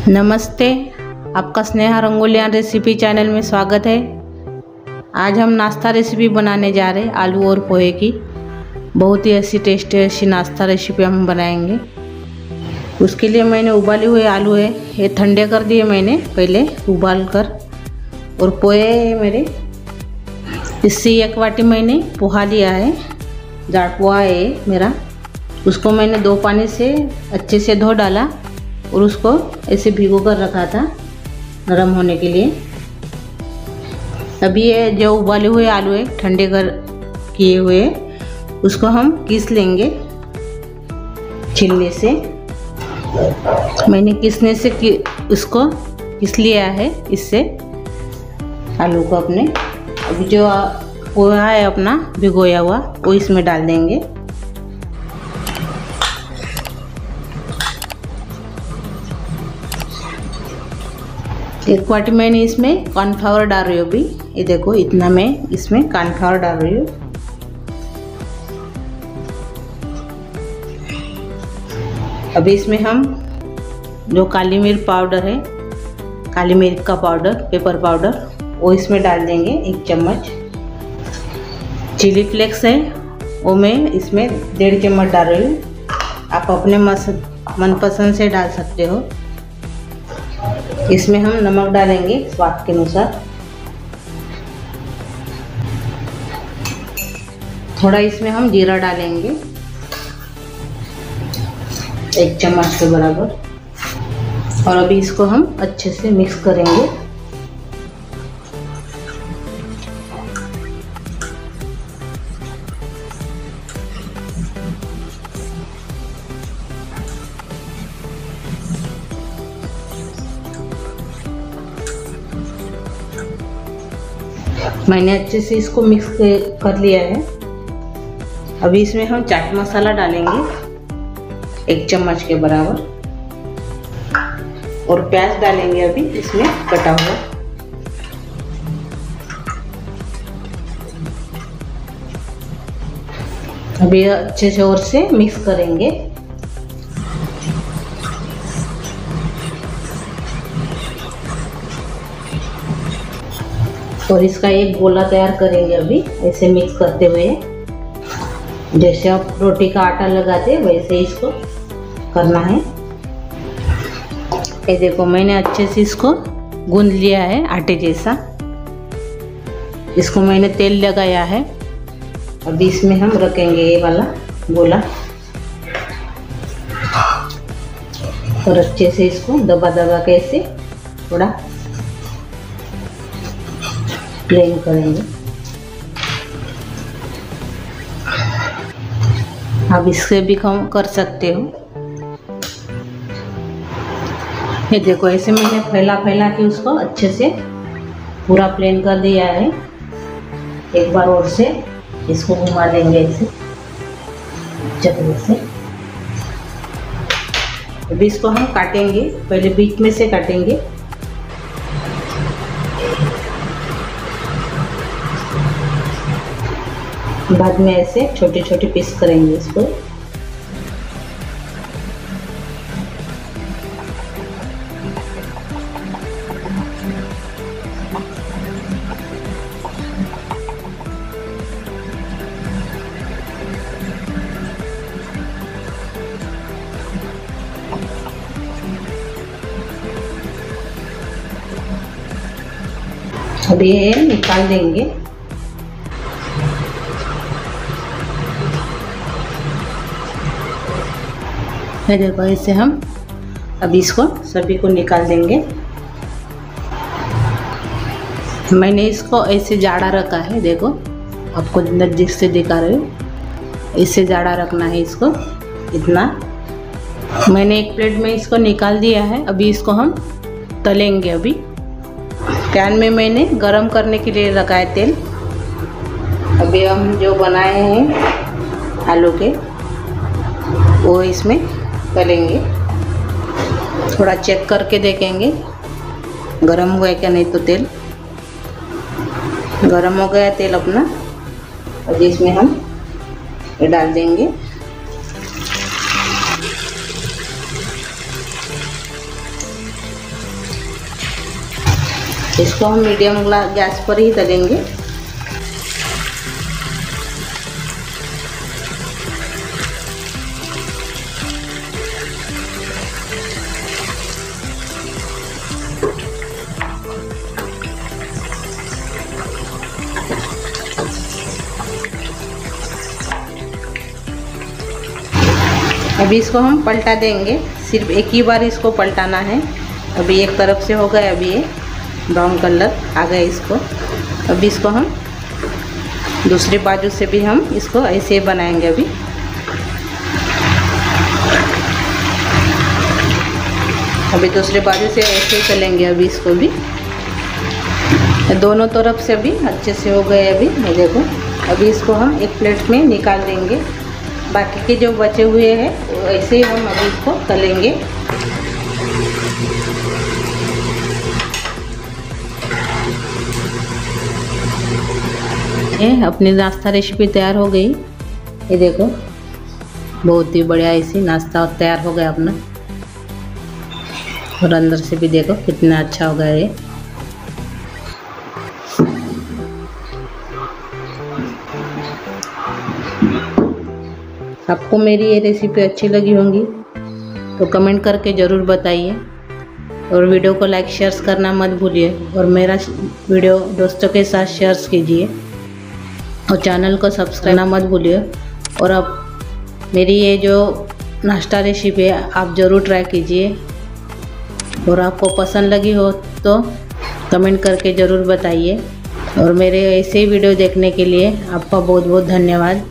नमस्ते, आपका Sneha रंगोलियान recipe channel में स्वागत है। आज हम नाश्ता रेसिपी बनाने जा रहे हैं आलू और पोहे की। बहुत ही ऐसी टेस्टी नाश्ता रेसिपी हम बनाएंगे। उसके लिए मैंने उबाले हुए आलू है, ये ठंडे कर दिए मैंने पहले उबाल कर। और पोहे मेरे इससे 1 वाटी मैंने पोहा लिया है, जाड़ पोहा है मेरा। उसको मैंने 2 पानी से अच्छे से धो डाला और उसको ऐसे भिगो कर रखा था नरम होने के लिए। अभी ये जो उबाले हुए आलू है ठंडे कर किए हुए, उसको हम घिस लेंगे छीलने से। मैंने घिसने से उसको घिस लिया है इससे आलू को अपने। अभी जो पोहा है अपना भिगोया हुआ वो इसमें डाल देंगे। एक वाटी मैंने इसमें कॉर्नफ्लावर डाल रही हूँ। अभी ये देखो इतना मैं इसमें कॉर्नफ्लावर डाल रही हूँ। अभी इसमें हम जो काली मिर्च पाउडर है, काली मिर्च का पाउडर, पेपर पाउडर, वो इसमें डाल देंगे 1 चम्मच। चिली फ्लेक्स है वो मैं इसमें 1.5 चम्मच डाल रही हूँ। आप अपने मनपसंद से डाल सकते हो। इसमें हम नमक डालेंगे स्वाद के अनुसार। थोड़ा इसमें हम जीरा डालेंगे 1 चम्मच के बराबर। और अभी इसको हम अच्छे से मिक्स करेंगे। मैंने अच्छे से इसको मिक्स कर लिया है। अभी इसमें हम चाट मसाला डालेंगे 1 चम्मच के बराबर। और प्याज डालेंगे अभी इसमें कटा हुआ। अभी अच्छे से और से मिक्स करेंगे। और इसका एक गोला तैयार करेंगे अभी ऐसे मिक्स करते हुए। जैसे आप रोटी का आटा लगाते वैसे इसको करना है। ये देखो मैंने अच्छे से इसको गूंद लिया है आटे जैसा। इसको मैंने तेल लगाया है। अभी इसमें हम रखेंगे ये वाला गोला और अच्छे से इसको दबा दबा के ऐसे थोड़ा प्लेन करेंगे। आप इससे भी कम कर सकते हो। ये देखो ऐसे मैंने फैला के उसको अच्छे से पूरा प्लेन कर दिया है। एक बार और से इसको घुमा देंगे ऐसे चटनी से। अभी इसको हम काटेंगे, पहले बीच में से काटेंगे। बाद में ऐसे छोटे छोटे पीस करेंगे इसको। अभी ये निकाल देंगे। देखो ऐसे हम अभी इसको सभी को निकाल देंगे। मैंने इसको ऐसे जाड़ा रखा है, देखो आपको नजदीक से दिखा रही हूँ। इससे जाड़ा रखना है इसको इतना। मैंने एक प्लेट में इसको निकाल दिया है। अभी इसको हम तलेंगे। अभी पैन में मैंने गरम करने के लिए रखा है तेल। अभी हम जो बनाए हैं आलू के वो इसमें तलेंगे। थोड़ा चेक करके देखेंगे गरम हुआ है क्या, नहीं तो तेल गरम हो गया तेल अपना। अभी इसमें हम ये डाल देंगे। इसको हम मीडियम गैस पर ही तलेंगे। अभी इसको हम पलटा देंगे, सिर्फ एक ही बार इसको पलटाना है। अभी एक तरफ से हो गया, अभी ये ब्राउन कलर आ गया इसको। अभी इसको हम दूसरी बाजू से भी हम इसको ऐसे बनाएंगे। अभी दूसरी बाजू से ऐसे चलेंगे। अभी इसको भी दोनों तरफ से अभी अच्छे से हो गए। अभी ये देखो, अभी इसको हम एक प्लेट में निकाल देंगे। बाकी के जो बचे हुए हैं वो ऐसे ही हम अभी इसको तलेंगे। ये अपनी नाश्ता रेसिपी तैयार हो गई। ये देखो, बहुत ही बढ़िया ऐसी नाश्ता तैयार हो गया अपना। और अंदर से भी देखो कितना अच्छा हो गया ये। आपको मेरी ये रेसिपी अच्छी लगी होंगी तो कमेंट करके ज़रूर बताइए, और वीडियो को लाइक शेयर करना मत भूलिए, और मेरा वीडियो दोस्तों के साथ शेयर कीजिए, और चैनल को सब्सक्राइब करना मत भूलिए। और अब मेरी ये जो नाश्ता रेसिपी है आप ज़रूर ट्राई कीजिए, और आपको पसंद लगी हो तो कमेंट करके ज़रूर बताइए। और मेरे ऐसे ही वीडियो देखने के लिए आपका बहुत बहुत धन्यवाद।